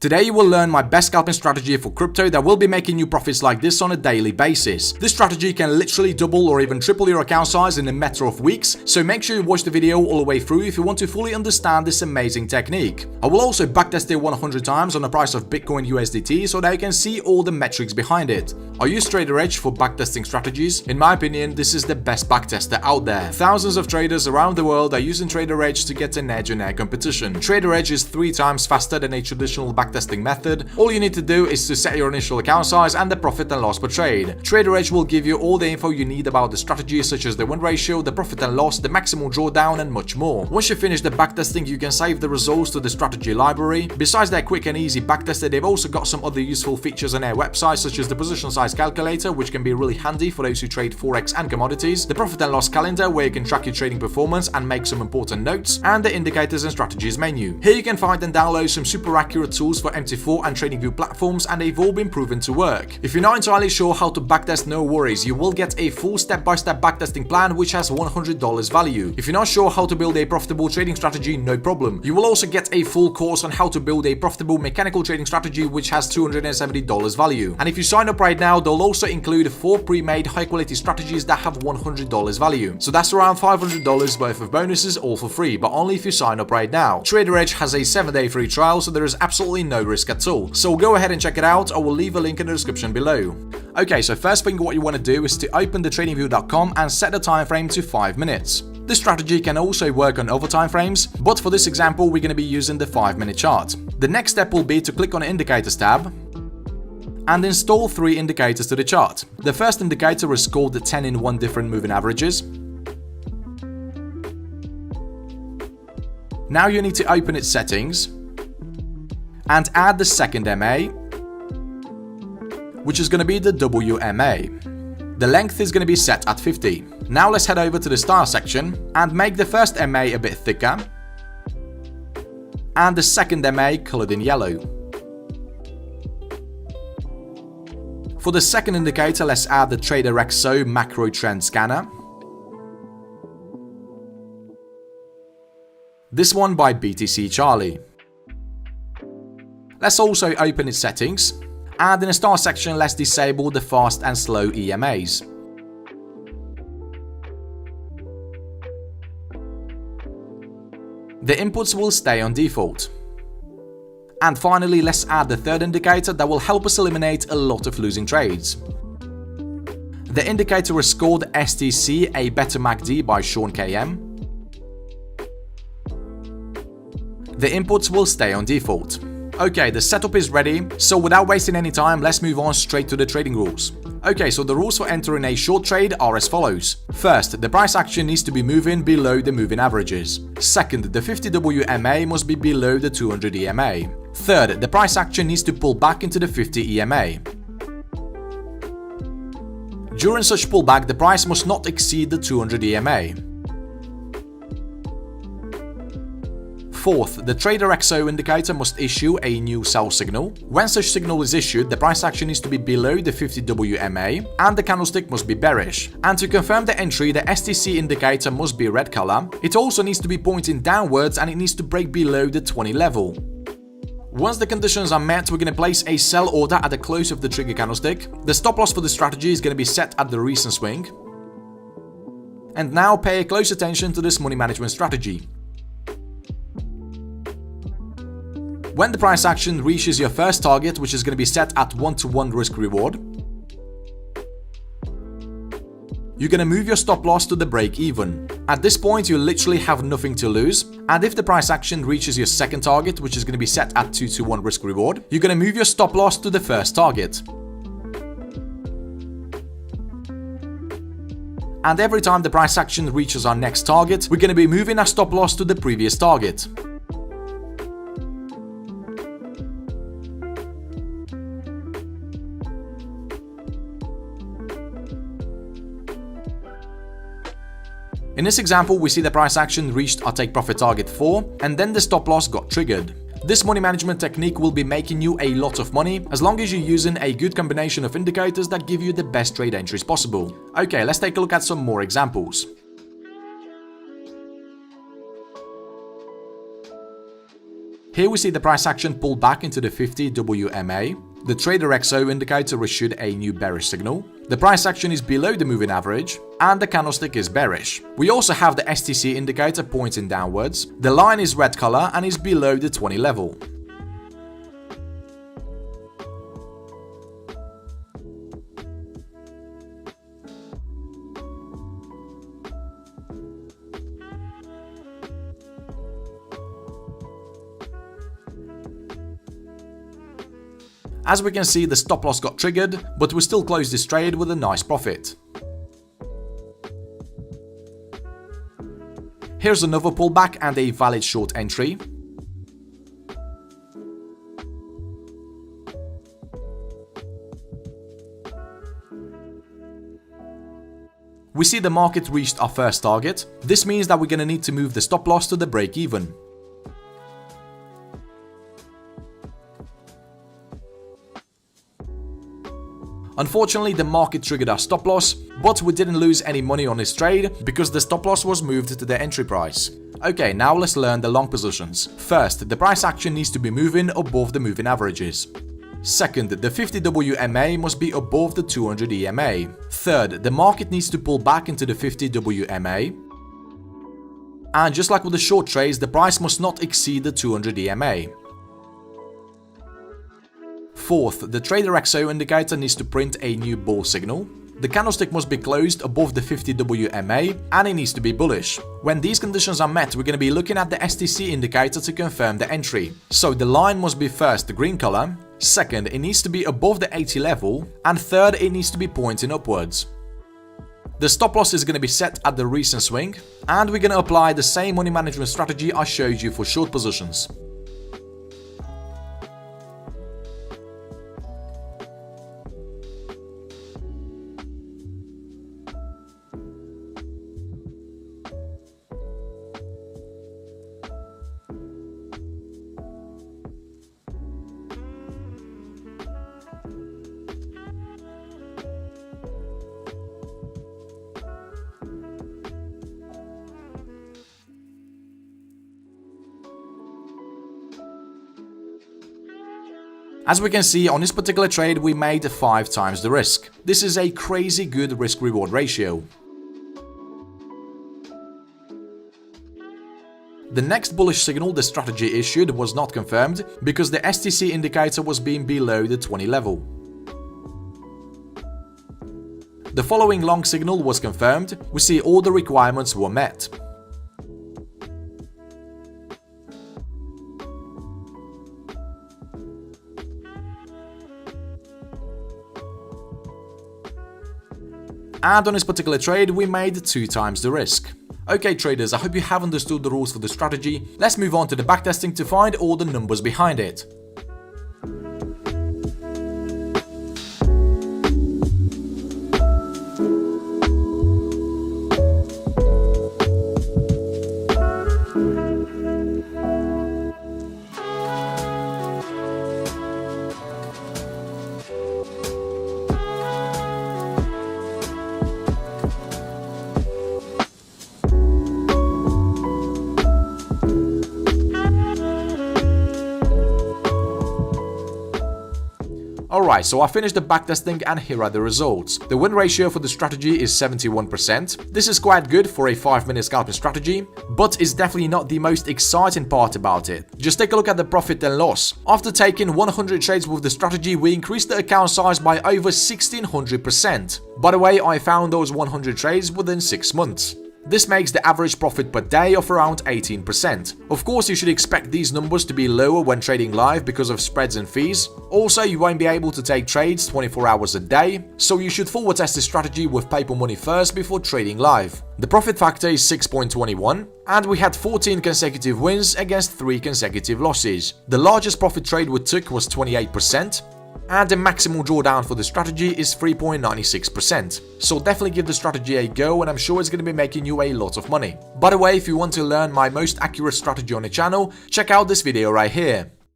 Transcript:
Today you will learn my best scalping strategy for crypto that will be making you profits like this on a daily basis. This strategy can literally double or even triple your account size in a matter of weeks, so make sure you watch the video all the way through if you want to fully understand this amazing technique. I will also backtest it 100 times on the price of Bitcoin USDT so that you can see all the metrics behind it. I use Trader Edge for backtesting strategies. In my opinion, this is the best backtester out there. Thousands of traders around the world are using Trader Edge to get an edge in their competition. Trader Edge is 3 times faster than a traditional backtesting method. All you need to do is to set your initial account size and the profit and loss per trade. Trader Edge will give you all the info you need about the strategy, such as the win ratio, the profit and loss, the maximum drawdown, and much more. Once you finish the backtesting, you can save the results to the strategy library. Besides their quick and easy backtester, they've also got some other useful features on their website, such as the position size calculator, which can be really handy for those who trade forex and commodities, the profit and loss calendar, where you can track your trading performance and make some important notes, and the indicators and strategies menu. Here you can find and download some super accurate tools for MT4 and TradingView platforms, and they've all been proven to work. If you're not entirely sure how to backtest, no worries, you will get a full step-by-step backtesting plan which has $100 value. If you're not sure how to build a profitable trading strategy, no problem. You will also get a full course on how to build a profitable mechanical trading strategy which has $270 value. And if you sign up right now, they'll also include 4 pre-made high-quality strategies that have $100 value. So that's around $500 worth of bonuses, all for free, but only if you sign up right now. Trader Edge has a 7-day free trial, so there is absolutely no risk at all. So go ahead and check it out. I will leave a link in the description below. Okay, so first thing what you want to do is to open the tradingview.com and set the time frame to 5 minutes. This strategy can also work on other time frames, but for this example we're going to be using the 5-minute chart. The next step will be to click on the Indicators tab and install 3 indicators to the chart. The first indicator is called the 10-in-1 different moving averages. Now you need to open its settings and add the second MA, which is going to be the WMA. The length is going to be set at 50. Now let's head over to the star section and make the first MA a bit thicker and the second MA colored in yellow. For the second indicator, let's add the Trader XO macro trend scanner. This one by BTC Charlie. Let's also open its settings, and in the star section let's disable the fast and slow EMAs. The inputs will stay on default. And finally, let's add the third indicator that will help us eliminate a lot of losing trades. The indicator is called STC, a better MACD by Sean KM. The inputs will stay on default. Okay, the setup is ready, so without wasting any time, let's move on straight to the trading rules. Okay, so the rules for entering a short trade are as follows. First, the price action needs to be moving below the moving averages. Second, the 50 WMA must be below the 200 EMA. Third, the price action needs to pull back into the 50 EMA. During such pullback, the price must not exceed the 200 EMA. Fourth, the Trader XO indicator must issue a new sell signal. When such signal is issued, the price action needs to be below the 50 WMA and the candlestick must be bearish. And to confirm the entry, the STC indicator must be red color. It also needs to be pointing downwards and it needs to break below the 20 level. Once the conditions are met, we're going to place a sell order at the close of the trigger candlestick. The stop loss for the strategy is going to be set at the recent swing. And now pay close attention to this money management strategy. When the price action reaches your first target, which is going to be set at 1-to-1 risk reward, you're going to move your stop loss to the break even. At this point, you literally have nothing to lose. And if the price action reaches your second target, which is going to be set at 2-to-1 risk reward, you're going to move your stop loss to the first target. And every time the price action reaches our next target, we're going to be moving our stop loss to the previous target. In this example, we see the price action reached our take profit target 4, and then the stop loss got triggered. This money management technique will be making you a lot of money as long as you're using a good combination of indicators that give you the best trade entries possible. Okay, let's take a look at some more examples. Here we see the price action pull back into the 50 WMA. The trader XO indicator issued a new bearish signal. The price action is below the moving average, and the candlestick is bearish. We also have the STC indicator pointing downwards. The line is red color and is below the 20 level. As we can see, the stop loss got triggered, but we still closed this trade with a nice profit. Here's another pullback and a valid short entry. We see the market reached our first target. This means that we're going to need to move the stop loss to the break even. Unfortunately, the market triggered our stop loss, but we didn't lose any money on this trade because the stop loss was moved to the entry price. Okay, now let's learn the long positions. First, the price action needs to be moving above the moving averages. Second, the 50 WMA must be above the 200 EMA. Third, the market needs to pull back into the 50 WMA. And just like with the short trades, the price must not exceed the 200 EMA. Fourth, the trader XO indicator needs to print a new bull signal. The candlestick must be closed above the 50 WMA and it needs to be bullish. When these conditions are met, we're going to be looking at the STC indicator to confirm the entry. So the line must be first the green color, second it needs to be above the 80 level, and third it needs to be pointing upwards. The stop loss is going to be set at the recent swing, and we're going to apply the same money management strategy I showed you for short positions. As we can see, on this particular trade we made 5 times the risk. This is a crazy good risk-reward ratio. The next bullish signal the strategy issued was not confirmed because the STC indicator was being below the 20 level. The following long signal was confirmed. We see all the requirements were met. And on this particular trade, we made 2 times the risk. Okay traders, I hope you have understood the rules for the strategy. Let's move on to the backtesting to find all the numbers behind it. Alright, so I finished the backtesting and here are the results. The win ratio for the strategy is 71%. This is quite good for a 5-minute scalping strategy, but it's definitely not the most exciting part about it. Just take a look at the profit and loss. After taking 100 trades with the strategy, we increased the account size by over 1600%. By the way, I found those 100 trades within 6 months. This makes the average profit per day of around 18%. Of course, you should expect these numbers to be lower when trading live because of spreads and fees. Also, you won't be able to take trades 24 hours a day, so you should forward test this strategy with paper money first before trading live. The profit factor is 6.21, and we had 14 consecutive wins against 3 consecutive losses. The largest profit trade we took was 28%. And the maximum drawdown for the strategy is 3.96%. So definitely give the strategy a go and I'm sure it's going to be making you a lot of money. By the way, if you want to learn my most accurate strategy on the channel, check out this video right here.